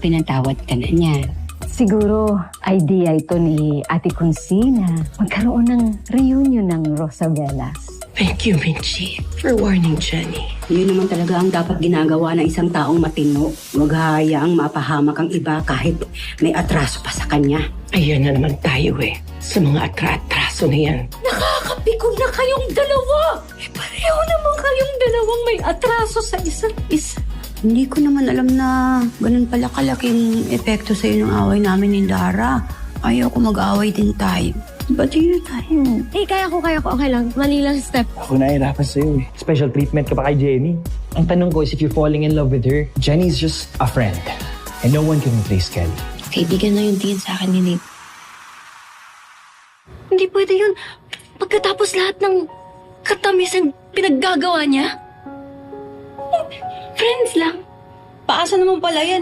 pinatawad ka na niya. Siguro, idea ito ni Ate Consina. Magkaroon ng reunion ng Rosabelas. Thank you, Minchi, for warning Jenny. Yun naman talaga ang dapat ginagawa ng isang taong matino. Huwag hayaang mapahamak ang iba kahit may atraso pa sa kanya. Ayan na naman tayo sa mga atraso na yan. Nakakapikon na kayong dalawa! Pareho naman kayong dalawang may atraso sa isa't isa. Hindi ko naman alam na ganun pala kalaking epekto sa'yo ng away namin ni Dara. Ayaw ko mag-away din tayo. Ba't yun tayo? Kaya ko. Okay lang. Mali lang step. Ako nahihirapan sa'yo Special treatment ka pa kay Jenny. Ang tanong ko is if you're falling in love with her, Jenny's just a friend. And no one can replace Kelly. Kaibigan na yung din sa akin ni Nate. Hindi pwede yun. Pagkatapos lahat ng katamisang pinaggagawa niya. Friends lang. Paasa naman pala yan